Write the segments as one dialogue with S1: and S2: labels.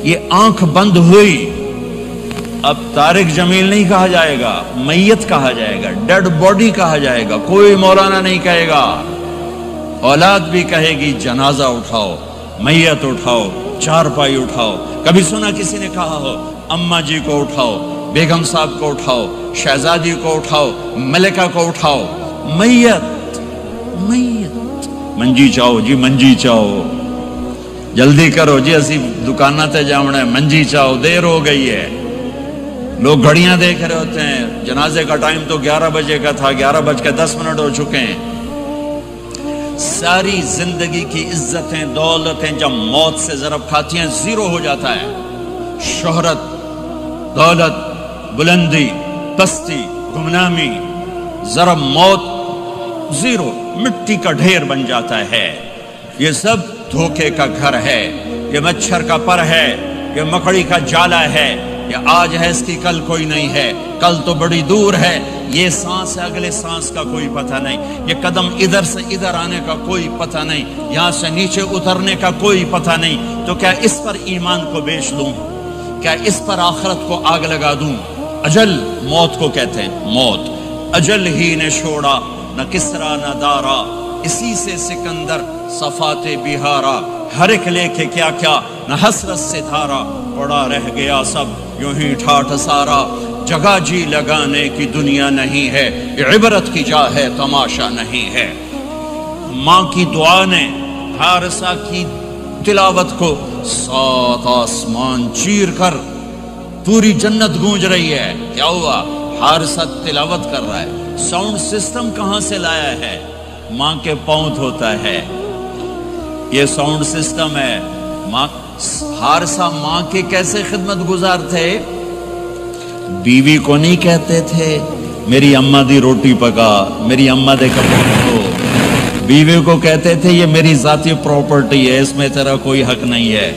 S1: یہ آنکھ بند ہوئی، اب طارق جمیل نہیں کہا جائے گا، میت کہا جائے گا، ڈیڈ باڈی کہا جائے گا، کوئی مولانا نہیں کہے گا۔ اولاد بھی کہے گی جنازہ اٹھاؤ، میت اٹھاؤ، چارپائی اٹھاؤ۔ کبھی سنا کسی نے کہا ہو اماں جی کو اٹھاؤ، بیگم صاحب کو اٹھاؤ، شہزادی کو اٹھاؤ، ملکہ کو اٹھاؤ؟ میت میت منجی چاہو جی، منجی چاہو، جلدی کرو جی، اسی دکانہ تے جاؤنا ہے، منجی چاہو، دیر ہو گئی ہے۔ لوگ گھڑیاں دیکھ رہے ہوتے ہیں، جنازے کا ٹائم تو 11 بجے کا تھا، 11:10 ہو چکے ہیں۔ ساری زندگی کی عزتیں دولتیں جب موت سے ضرب کھاتی ہیں زیرو ہو جاتا ہے۔ شہرت، دولت، بلندی، پستی، گمنامی، ضرب موت زیرو، مٹی کا ڈھیر بن جاتا ہے۔ یہ سب دھوکے کا گھر ہے، یہ مچھر کا پر ہے، یہ مکڑی کا جالا ہے، یہ آج ہے اس کی کل کوئی نہیں ہے، کل تو بڑی دور ہے، یہ سانس ہے اگلے سانس کا کوئی پتہ نہیں، یہ قدم ادھر سے ادھر آنے کا کوئی پتہ نہیں، یہاں سے نیچے اترنے کا کوئی پتہ نہیں۔ تو کیا اس پر ایمان کو بیچ دوں؟ کیا اس پر آخرت کو آگ لگا دوں؟ اجل موت کو کہتے ہیں، موت اجل ہی نے چھوڑا نہ کسرا نہ دارا، اسی سے سکندر صفات بہارا، ہر ایک لے کے کیا کیا نہ حسرت سے دھارا، پڑا رہ گیا سب یوں ہی ٹھاٹھ سارا، جگہ جی لگانے کی دنیا نہیں ہے، عبرت کی جا ہے تماشا نہیں ہے۔ ماں کی دعا نے حارثہ کی تلاوت کو 7 آسمان چیر کر پوری جنت گونج رہی ہے۔ کیا ہوا؟ حارثہ تلاوت کر رہا ہے۔ ساؤنڈ سسٹم کہاں سے لایا ہے؟ ماں کے پاؤں دھوتا ہے، یہ ساؤنڈ سسٹم ہے۔ حارثہ ماں کے کیسے خدمت گزار تھے؟ بیوی کو نہیں کہتے تھے میری اماں دی روٹی پکا، میری اماں دے کپڑے دھو، بیوی کو کہتے تھے یہ میری ذاتی پراپرٹی ہے، اس میں تیرا کوئی حق نہیں ہے۔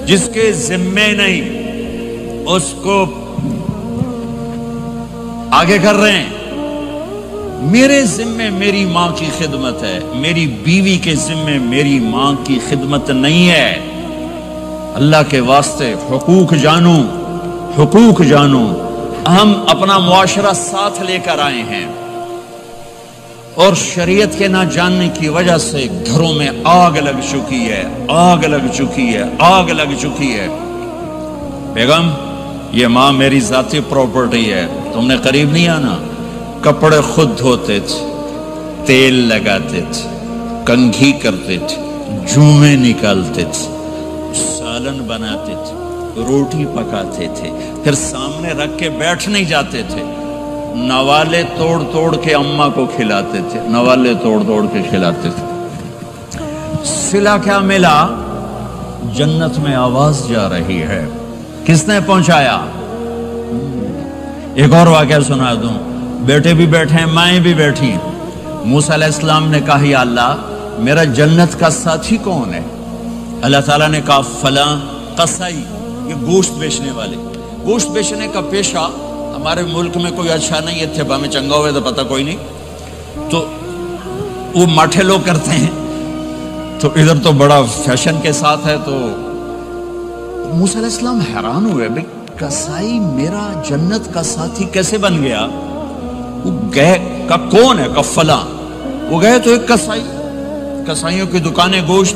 S1: جس کے ذمے نہیں اس کو آگے کر رہے ہیں۔ میرے ذمے میری ماں کی خدمت ہے، میری بیوی کے ذمے میری ماں کی خدمت نہیں ہے۔ اللہ کے واسطے حقوق جانو، حقوق جانو۔ ہم اپنا معاشرہ ساتھ لے کر آئے ہیں اور شریعت کے نہ جاننے کی وجہ سے گھروں میں آگ لگ چکی ہے، آگ لگ چکی ہے، آگ لگ چکی ہے۔ بیگم یہ ماں میری ذاتی پراپرٹی ہے، تم نے قریب نہیں آنا۔ کپڑے خود دھوتے تھے، تیل لگاتے تھے، کنگھی کرتے تھے، جوئیں نکالتے تھے، سالن بناتے تھے، روٹی پکاتے تھے، پھر سامنے رکھ کے بیٹھ نہیں جاتے تھے، نوالے توڑ توڑ کے اماں کو کھلاتے تھے، نوالے توڑ توڑ کے کھلاتے تھے۔ صلہ کیا ملا؟ جنت میں آواز جا رہی ہے۔ کس نے پہنچایا؟ ایک اور واقعہ سنا دوں، بیٹے بھی بیٹھے ہیں، مائیں بھی بیٹھی ہیں۔ موسیٰ علیہ السلام نے کہا یا اللہ میرا جنت کا ساتھی کون ہے؟ اللہ تعالیٰ نے کہا فلاں قصائی، یہ گوشت بیچنے والے۔ گوشت بیچنے کا پیشہ ہمارے ملک میں کوئی اچھا نہیں ہے، تھے میں چنگا ہوئے تو پتہ کوئی نہیں، تو وہ ماٹھے لوگ کرتے ہیں، تو ادھر تو بڑا فیشن کے ساتھ ہے۔ تو موسیٰ علیہ السلام حیران ہوئے، بھئی قصائی میرا جنت کا ساتھی کیسے بن گیا؟ وہ گئے کا کون ہے؟ کا فلاں۔ وہ گئے تو ایک قصائی، قصائیوں کی دکانیں، گوشت،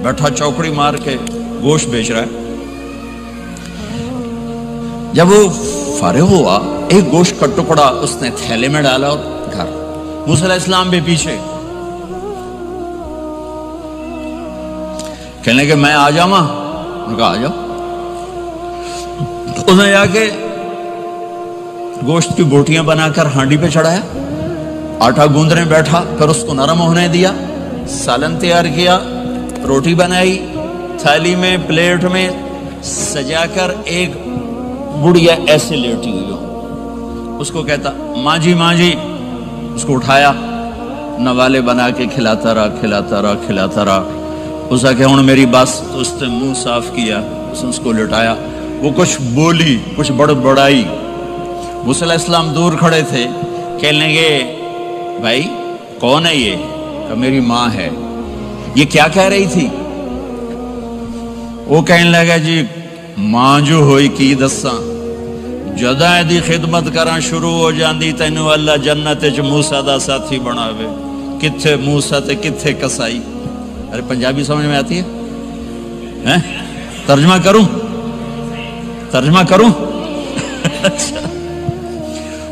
S1: بیٹھا چوکڑی مار کے گوشت بیچ رہا ہے۔ جب وہ فارغ ہوا ایک گوشت کا ٹکڑا اس نے تھیلے میں ڈالا اور گھر۔ موسیٰ علیہ السلام بھی پیچھے، کہنے کہ میں آ جاؤں؟ انہوں نے کہا آ جاؤ۔ اس نے جا کے گوشت کی بوٹیاں بنا کر ہانڈی پہ چڑھایا، آٹا گوندنے بیٹھا، پھر اس کو نرم ہونے دیا، سالن تیار کیا، روٹی بنائی، تھالی میں پلیٹ میں سجا کر ایک بڑھیا ایسے لیٹی ہوئی ہو، اس کو کہتا ماں جی ماں جی، اس کو اٹھایا، نوالے بنا کے کھلاتا رہا کھلاتا رہا کھلاتا رہا۔ اس نے کہا ہن میری بس، تو اس نے منہ صاف کیا، اس نے اس کو لٹایا، وہ کچھ بولی، کچھ بڑبڑائی۔ موسیٰ علیہ السلام دور کھڑے تھے، کہنے لگے بھائی کون ہے یہ؟ کہ میری ماں ہے۔ یہ کیا کہہ رہی تھی؟ وہ کہنے لگا جی ماں جو ہوئی کی دساں جداں دی خدمت کراں شروع ہو جاندی تینوں اللہ جنت وچ موسیٰ دا ساتھی بناوے کتھے موسیٰ تے کتھے کسائی. ارے پنجابی سمجھ میں آتی ہے؟ ترجمہ کروں اچھا.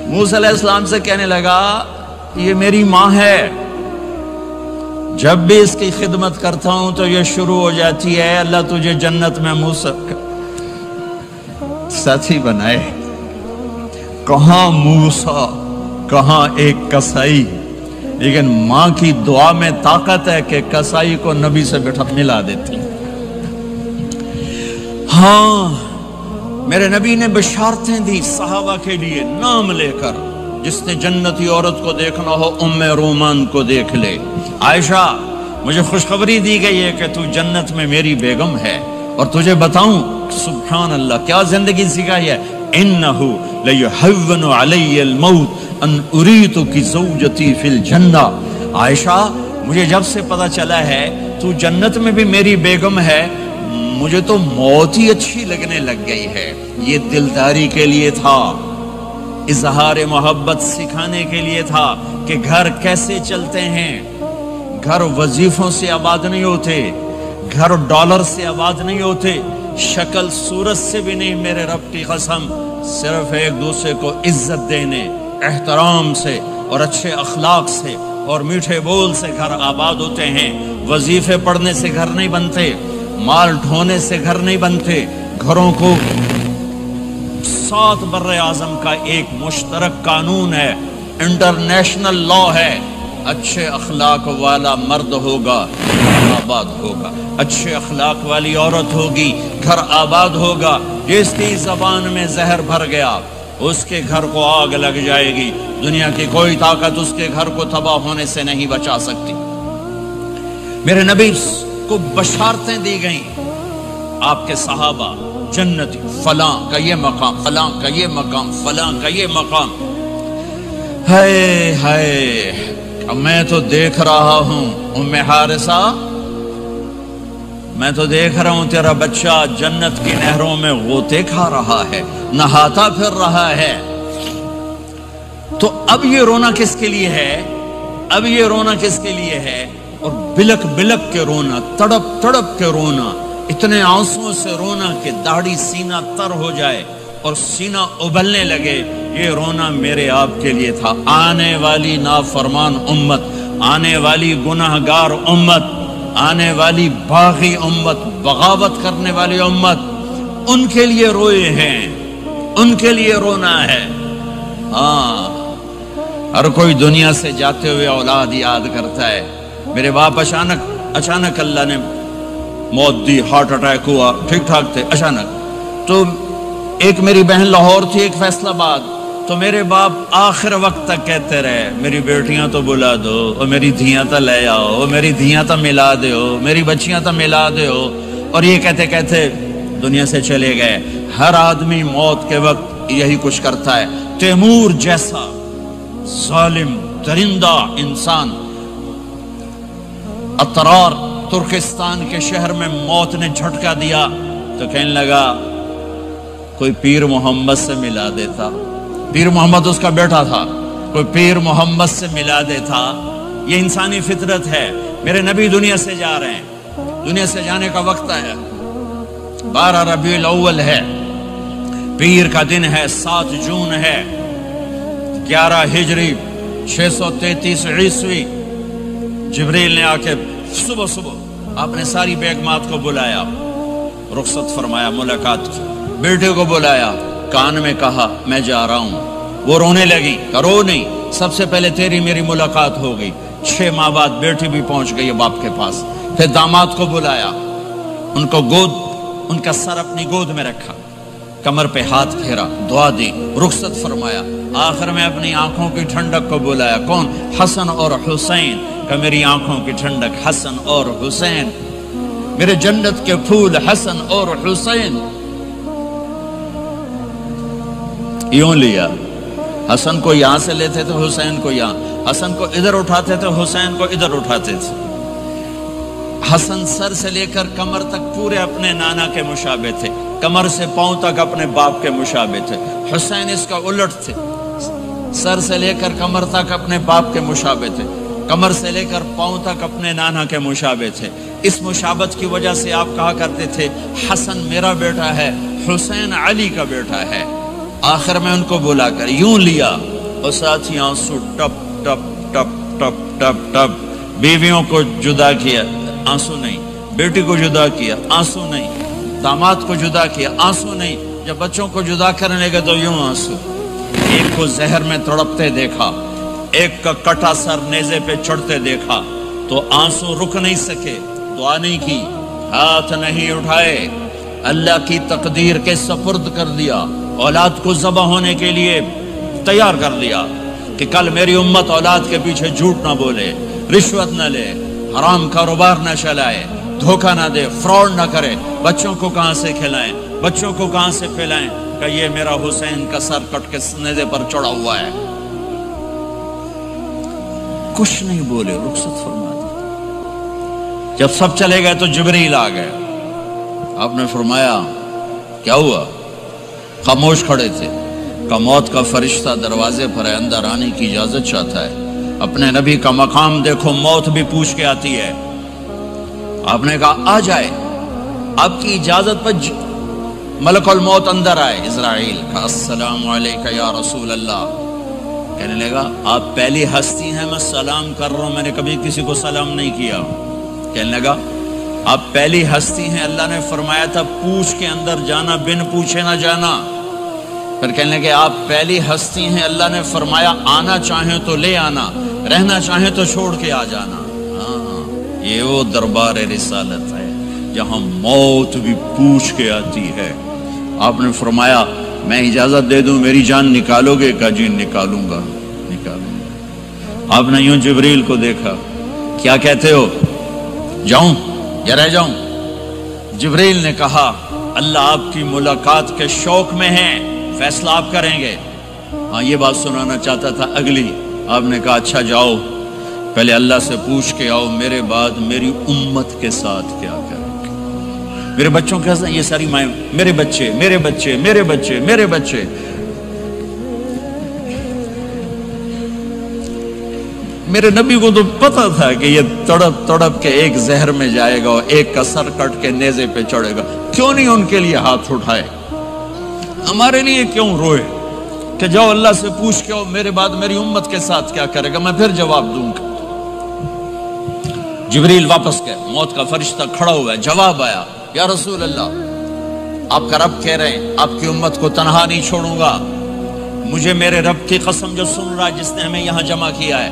S1: موسیٰ علیہ السلام سے کہنے لگا یہ میری ماں ہے، جب بھی اس کی خدمت کرتا ہوں تو یہ شروع ہو جاتی ہے اللہ تجھے جنت میں موسیٰ ساتھی بنائے. کہاں موسیٰ کہاں ایک کسائی، لیکن ماں کی دعا میں طاقت ہے کہ کسائی کو نبی سے بٹھا ملا دیتی. ہاں میرے نبی نے بشارتیں دی صحابہ کے لیے نام لے کر، جس نے جنتی عورت کو دیکھنا ہو ام رومان کو دیکھ لے. عائشہ مجھے خوشخبری دی گئی ہے کہ تو جنت میں میری بیگم ہے، اور تجھے بتاؤں سبحان اللہ کیا زندگی سکھائی ہے. انہو لیحون علی الموت ان اریتک زوجتی فی الجنہ. عائشہ مجھے جب سے پتا چلا ہے تو جنت میں بھی میری بیگم ہے، مجھے تو موت ہی اچھی لگنے لگ گئی ہے. یہ دلداری کے لیے تھا، اظہار محبت سکھانے کے لیے تھا کہ گھر کیسے چلتے ہیں. گھر وظیفوں سے آباد نہیں ہوتے، گھر ڈالر سے آباد نہیں ہوتے، شکل صورت سے بھی نہیں. میرے رب کی قسم صرف ایک دوسرے کو عزت دینے، احترام سے اور اچھے اخلاق سے اور میٹھے بول سے گھر آباد ہوتے ہیں. وظیفے پڑھنے سے گھر نہیں بنتے، مال ڈھونے سے گھر نہیں بنتے. گھروں کو 7 بر اعظم کا ایک مشترک قانون ہے، انٹرنیشنل لا ہے. اچھے اخلاق والا مرد ہوگا آباد ہوگا، اچھے اخلاق والی عورت ہوگی گھر آباد ہوگا. جس کی زبان میں زہر بھر گیا اس کے گھر کو آگ لگ جائے گی. دنیا کی کوئی طاقت اس کے گھر کو تباہ ہونے سے نہیں بچا سکتی. میرے نبی کو بشارتیں دی گئیں، آپ کے صحابہ جنتی، فلاں کا یہ مقام، فلاں کا یہ مقام، فلاں کا یہ مقام. ہائے ہائے میں تو دیکھ رہا ہوں ام حارثہ، میں تو دیکھ رہا ہوں تیرا بچہ جنت کی نہروں میں غوطے کھا رہا ہے، نہاتا پھر رہا ہے. تو اب یہ رونا کس کے لیے ہے؟ اب یہ رونا کس کے لیے ہے؟ اور بلک بلک کے رونا، تڑپ تڑپ کے رونا، اتنے آنسوں سے رونا کہ داڑھی سینہ تر ہو جائے اور سینہ ابلنے لگے. یہ رونا میرے آپ کے لیے تھا. آنے والی نافرمان امت، آنے والی گناہگار امت، آنے والی باغی امت، بغاوت کرنے والی امت، ان کے لیے روئے ہیں، ان کے لیے رونا ہے. ہاں ہر کوئی دنیا سے جاتے ہوئے اولاد یاد کرتا ہے. میرے باپ اچانک اللہ نے موت دی، ہارٹ اٹیک ہوا، ٹھیک ٹھاک تھے، اچانک. تو ایک میری بہن لاہور تھی، ایک فیصل آباد. تو میرے باپ آخر وقت تک کہتے رہے میری بیٹیاں تو بلا دو، اور میری دھیاں تو لے آؤ، اور میری دھیاں تو ملا دیو، میری بچیاں تو ملا دیو. اور یہ کہتے کہتے دنیا سے چلے گئے. ہر آدمی موت کے وقت یہی کچھ کرتا ہے. تیمور جیسا ظالم درندہ انسان اطرار ترکستان کے شہر میں موت نے جھٹکا دیا تو کہنے لگا کوئی پیر محمد سے ملا دیتا. پیر محمد اس کا بیٹا تھا، کوئی پیر محمد سے ملا دیتا. یہ انسانی فطرت ہے. میرے نبی دنیا سے جا رہے ہیں، دنیا سے جانے کا وقت ہے. 12 ربیع الاول ہے، پیر کا دن ہے، 7 جون ہے، 11 ہجری 633 عیسوی. جبریل نے آ کے صبح آپ نے ساری بیگمات کو بلایا، رخصت فرمایا، ملاقات کی. بیٹے کو بلایا، کان میں کہا میں جا رہا ہوں. وہ رونے لگی، رو نہیں، سب سے پہلے تیری میری ملاقات ہو گئی. 6 ماہ بعد بیٹی بھی پہنچ گئی باپ کے پاس. پھر داماد کو بلایا، ان کو ان کا سر اپنی گود میں رکھا، کمر پہ ہاتھ پھیرا، دعا دی، رخصت فرمایا. آخر میں اپنی آنکھوں کی ٹھنڈک کو بلایا. کون؟ حسن اور حسین. کہ میری آنکھوں کی ٹھنڈک حسن اور حسین، میرے جنت کے پھول حسن اور حسین. یوں لیا، حسن کو یہاں سے لیتے تھے، حسین کو یہاں، حسن کو ادھر اٹھاتے تھے، حسین کو ادھر اٹھاتے تھے. حسن سر سے لے کر کمر تک پورے اپنے نانا کے مشابہ تھے، کمر سے پاؤں تک اپنے باپ کے مشابہ تھے۔ حسین اس کا الٹ تھے، سر سے لے کر کمر تک اپنے باپ کے مشابہ تھے، کمر سے لے کر پاؤں تک اپنے نانا کے مشابہ تھے۔ اس مشابہت کی وجہ سے آپ کہا کرتے تھے حسن میرا بیٹا ہے، حسین علی کا بیٹا ہے۔ آخر میں ان کو بلا کر یوں لیا اور ساتھ ہی آنسو ٹپ ٹپ ٹپ ٹپ ٹپ ٹپ۔ بیویوں کو جدا کیا، آنسو نہیں، بیٹی کو جدا کیا، آنسو نہیں، داماد کو جدا کیا، آنسو نہیں، جب بچوں کو جدا کرنے لگے تو یوں آنسو۔ ایک کو زہر میں تڑپتے دیکھا، ایک کا کٹا سر نیزے پہ چڑھتے دیکھا تو آنسو رک نہیں سکے، دعا نہیں کی، ہاتھ نہیں اٹھائے، اللہ کی تقدیر کے سپرد کر دیا، اولاد کو ذبح ہونے کے لیے تیار کر دیا کہ کل میری امت اولاد کے پیچھے جھوٹ نہ بولے، رشوت نہ لے، حرام کاروبار نہ چلائے، دھوکہ نہ دے، فراڈ نہ کرے، بچوں کو کہاں سے کھلائیں، بچوں کو کہاں سے پھیلائیں کہ یہ میرا حسین کا سر کٹ کے نیزے پر چڑھا ہوا ہے۔ کچھ نہیں بولے، رخصت فرما دی۔ جب سب چلے گئے تو جبریل آ گئے، آپ نے فرمایا کیا ہوا؟ خاموش کھڑے تھے، کہ موت کا فرشتہ دروازے پر ہے، اندر آنے کی اجازت چاہتا ہے۔ اپنے نبی کا مقام دیکھو، موت بھی پوچھ کے آتی ہے۔ آپ نے کہا آ جائے، آپ کی اجازت پر ملک الموت اندر آئے۔ اسرائیل کا السلام علیکہ یا رسول اللہ، کہنے لگا آپ پہلی ہستی ہیں، میں سلام کر رہا ہوں، میں نے کبھی کسی کو سلام نہیں کیا۔ کہنے لگا آپ پہلی ہستی ہیں، اللہ نے فرمایا تھا پوچھ کے اندر جانا، بن پوچھے نہ جانا۔ پھر کہنے لگے آپ پہلی ہستی ہیں، اللہ نے فرمایا آنا چاہیں تو لے آنا، رہنا چاہیں تو چھوڑ کے آ جانا۔ ہاں، یہ وہ دربار رسالت ہے جہاں موت بھی پوچھ کے آتی ہے۔ آپ نے فرمایا میں اجازت دے دوں میری جان نکالو گے؟ کہا جی نکالوں گا، نکالوں گا۔ آپ نے یوں جبریل کو دیکھا، کیا کہتے ہو، جاؤں یا رہ جاؤں؟ جبریل نے کہا اللہ آپ کی ملاقات کے شوق میں ہے، فیصلہ آپ کریں گے۔ ہاں یہ بات سنانا چاہتا تھا اگلی۔ آپ نے کہا اچھا جاؤ، پہلے اللہ سے پوچھ کے آؤ میرے بعد میری امت کے ساتھ کیا کریں گے، میرے بچوں کے ساتھ۔ یہ ساری مائیں، میرے بچے میرے بچے میرے بچے میرے بچے۔ میرے نبی کو تو پتا تھا کہ یہ تڑپ تڑپ کے ایک زہر میں جائے گا اور ایک کا سر کٹ کے نیزے پہ چڑھے گا، کیوں نہیں ان کے لیے ہاتھ اٹھائے؟ ہمارے لیے کیوں روئے کہ جاؤ اللہ سے پوچھ کے میرے بعد میری امت کے ساتھ کیا کرے گا، میں پھر جواب دوں گا۔ جبریل واپس گئے، موت کا فرشتہ کھڑا ہوا ہے، جواب آیا یا رسول اللہ آپ کا رب کہہ رہے ہیں آپ کی امت کو تنہا نہیں چھوڑوں گا۔ مجھے میرے رب کی قسم جو سن رہا جس نے ہمیں یہاں جمع کیا ہے،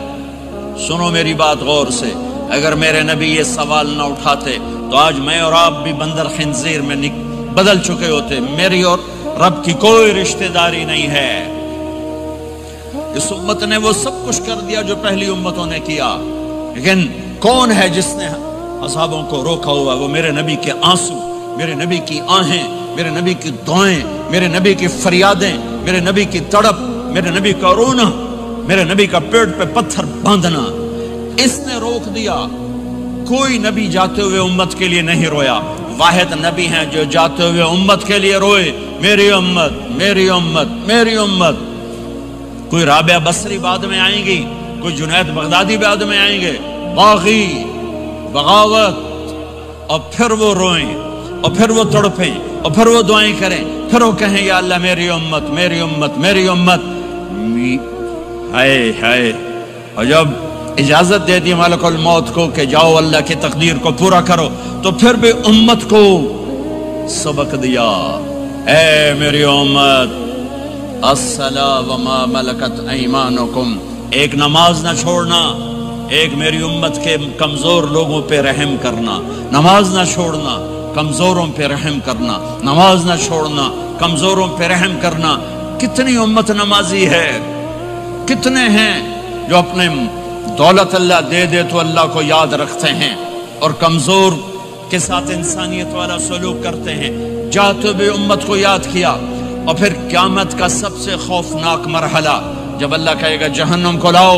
S1: سنو میری بات غور سے، اگر میرے نبی یہ سوال نہ اٹھاتے تو آج میں اور آپ بھی بندر خنزیر میں بدل چکے ہوتے۔ میری اور رب کی کوئی رشتہ داری نہیں ہے۔ اس امت نے وہ سب کچھ کر دیا جو پہلی امتوں نے کیا، لیکن کون ہے جس نے اصحابوں کو روکا ہوا؟ وہ میرے نبی کے آنسو، میرے نبی کی آہیں، میرے نبی کی دعائیں، میرے نبی کی فریادیں، میرے نبی کی تڑپ، میرے نبی کا رونا، میرے نبی کا پیٹ پہ پتھر باندھنا، اس نے روک دیا۔ کوئی نبی جاتے ہوئے امت کے لیے نہیں رویا، واحد نبی ہیں جو جاتے ہوئے امت کے لیے روئے، میری امت میری امت میری امت۔ کوئی رابعہ بصری بعد میں آئیں گی، کوئی جنید بغدادی بعد میں آئیں گے، باغی، بغاوت، اور پھر وہ روئیں اور پھر وہ تڑپیں اور پھر وہ دعائیں کریں، پھر وہ کہیں یا اللہ میری امت میری امت میری امت۔ ہائے ہائے، اور جب اجازت دے دی ملک الموت کو کہ جاؤ اللہ کی تقدیر کو پورا کرو، تو پھر بھی امت کو سبق دیا، اے میری امت الصلاۃ وما ملکت ایمانکم، ایک نماز نہ چھوڑنا، ایک میری امت کے کمزور لوگوں پہ رحم کرنا، نماز نہ چھوڑنا، کمزوروں پہ رحم کرنا، نماز نہ چھوڑنا، کمزوروں پہ رحم کرنا۔ کتنی امت نمازی ہے، کتنے ہیں جو اپنے دولت اللہ دے دے تو اللہ کو یاد رکھتے ہیں اور کمزور کے ساتھ انسانیت والا سلوک کرتے ہیں۔ جاتے ہوئے امت کو یاد کیا، اور پھر قیامت کا سب سے خوفناک مرحلہ جب اللہ کہے گا جہنم کو لاؤ،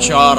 S1: 4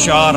S1: 4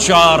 S1: 4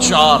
S1: 4,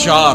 S1: 4,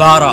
S1: 12।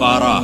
S1: 12